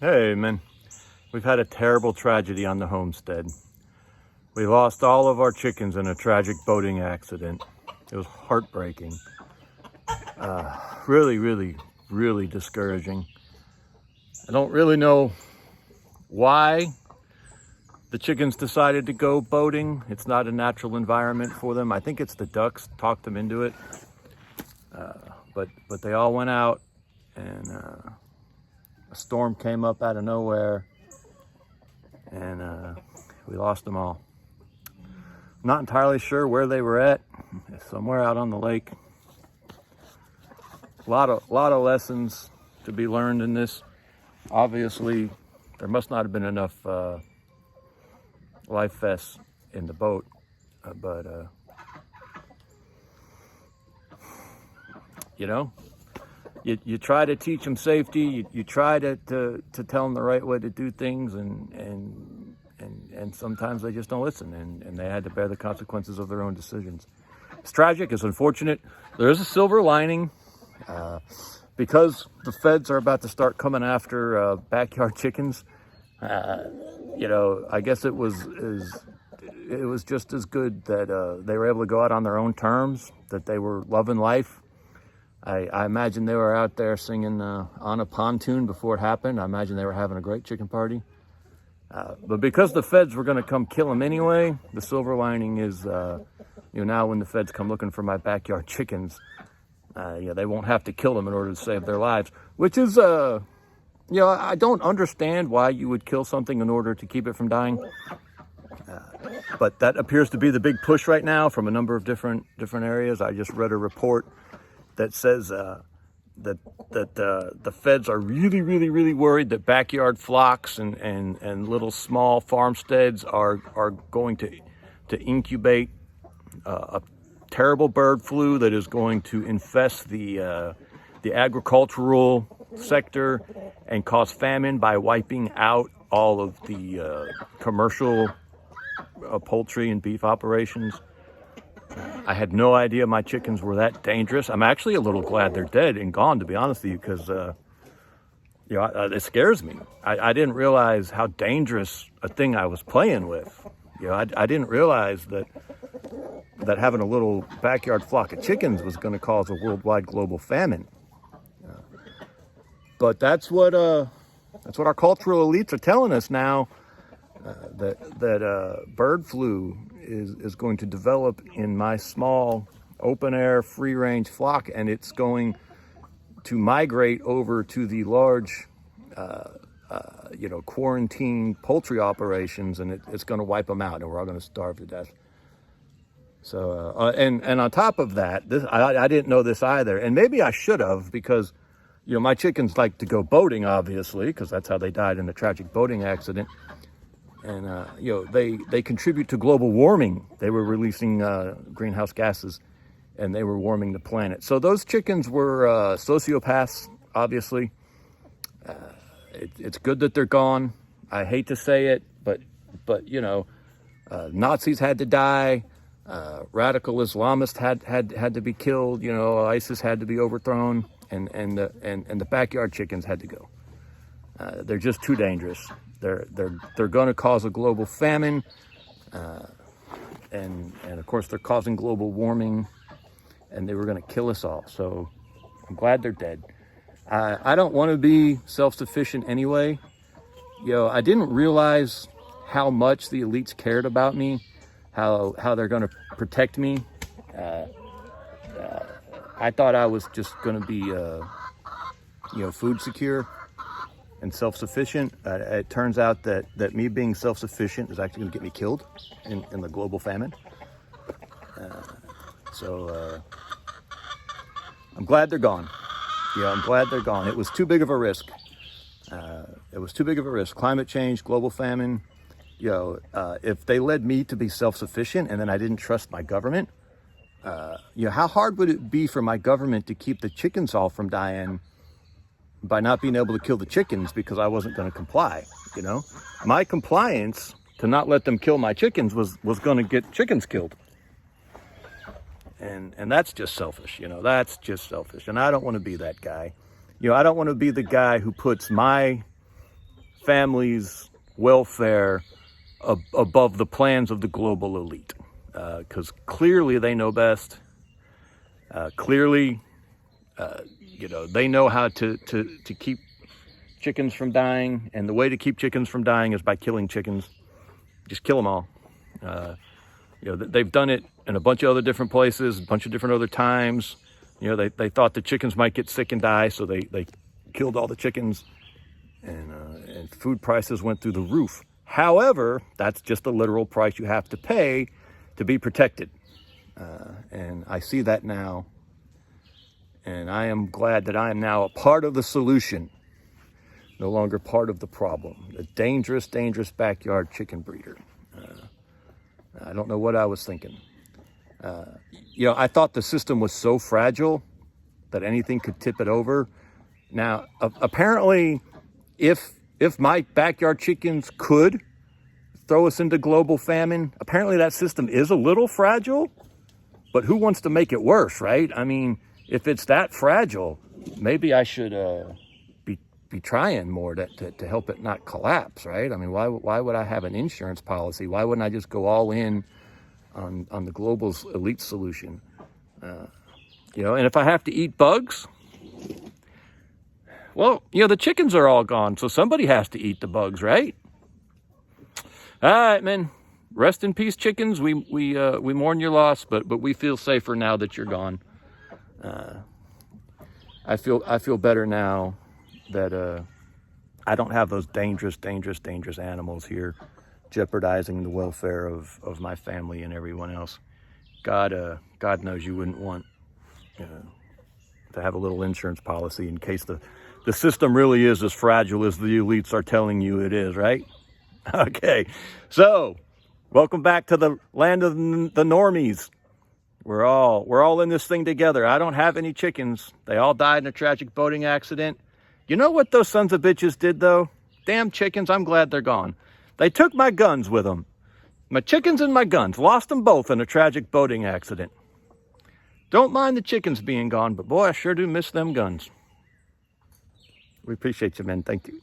Hey, man. We've had a terrible tragedy on the homestead. We lost all of our chickens in a tragic boating accident. It was heartbreaking. Really discouraging. I don't really know why the chickens decided to go boating. It's not a natural environment for them. I think it's the ducks talked them into it. But they all went out, and a storm came up out of nowhere, and we lost them all. Not entirely sure where they were at. Somewhere out on the lake. A lot of lessons to be learned in this. Obviously, there must not have been enough life vests in the boat, but you know, you try to teach them safety. You try to tell them the right way to do things, and sometimes they just don't listen, and they had to bear the consequences of their own decisions. It's tragic. It's unfortunate. There is a silver lining. Because the feds are about to start coming after backyard chickens, I guess it was just as good that they were able to go out on their own terms, that they were loving life. I imagine they were out there singing on a pontoon before it happened. I imagine they were having a great chicken party. But because the feds were going to come kill them anyway, the silver lining is, now when the feds come looking for my backyard chickens, they won't have to kill them in order to save their lives, which is, I don't understand why you would kill something in order to keep it from dying. But that appears to be the big push right now from a number of different areas. I just read a report that says that the feds are really worried that backyard flocks and little small farmsteads are going to incubate a terrible bird flu that is going to infest the agricultural sector and cause famine by wiping out all of the commercial poultry and beef operations. I had no idea my chickens were that dangerous. I'm actually a little glad they're dead and gone, to be honest with you, because it scares me. I didn't realize how dangerous a thing I was playing with. I didn't realize that having a little backyard flock of chickens was going to cause a worldwide global famine. But that's what our cultural elites are telling us now, that bird flu is going to develop in my small open air free range flock, and it's going to migrate over to the large quarantine poultry operations, and it's going to wipe them out, and we're all going to starve to death. So, and on top of that, I didn't know this either, and maybe I should have, because, my chickens like to go boating, obviously, because that's how they died in the tragic boating accident. And, they contribute to global warming. They were releasing greenhouse gases, and they were warming the planet. So those chickens were sociopaths, obviously. It's good that they're gone. I hate to say it, but Nazis had to die. Radical Islamists had to be killed. ISIS had to be overthrown, and the backyard chickens had to go. They're just too dangerous. They're going to cause a global famine, and of course they're causing global warming, and they were going to kill us all. So I'm glad they're dead. I don't want to be self-sufficient anyway. I didn't realize how much the elites cared about me. How they're going to protect me. I thought I was just going to be, food secure and self-sufficient. It turns out that me being self-sufficient is actually going to get me killed in the global famine. So I'm glad they're gone. I'm glad they're gone. It was too big of a risk. Climate change, global famine. If they led me to be self-sufficient and then I didn't trust my government, how hard would it be for my government to keep the chickens all from dying by not being able to kill the chickens because I wasn't going to comply? My compliance to not let them kill my chickens was going to get chickens killed. And that's just selfish, that's just selfish. And I don't want to be that guy. I don't want to be the guy who puts my family's welfare above the plans of the global elite, because clearly they know best. Clearly, they know how to keep chickens from dying, and the way to keep chickens from dying is by killing chickens. Just kill them all. They've done it in a bunch of other different places, a bunch of different other times. They thought the chickens might get sick and die, so they killed all the chickens, and food prices went through the roof. However, that's just a literal price you have to pay to be protected. And I see that now, and I am glad that I am now a part of the solution, no longer part of the problem. A dangerous, dangerous backyard chicken breeder. I don't know what I was thinking. I thought the system was so fragile that anything could tip it over. Now, apparently, if my backyard chickens could throw us into global famine, apparently that system is a little fragile, but who wants to make it worse, right? I mean, if it's that fragile, maybe I should be trying more to help it not collapse, right? I mean, why would I have an insurance policy? Why wouldn't I just go all in on the global elite solution? And if I have to eat bugs, well, the chickens are all gone, so somebody has to eat the bugs, right? All right, man. Rest in peace, chickens. We mourn your loss, but we feel safer now that you're gone. I feel better now that I don't have those dangerous animals here jeopardizing the welfare of my family and everyone else. God knows you wouldn't want to have a little insurance policy in case the system really is as fragile as the elites are telling you it is, right? Okay, so welcome back to the land of the normies. We're all in this thing together. I don't have any chickens. They all died in a tragic boating accident. You know what those sons of bitches did, though? Damn chickens, I'm glad they're gone. They took my guns with them. My chickens and my guns. Lost them both in a tragic boating accident. Don't mind the chickens being gone, but boy, I sure do miss them guns. We appreciate you, men. Thank you.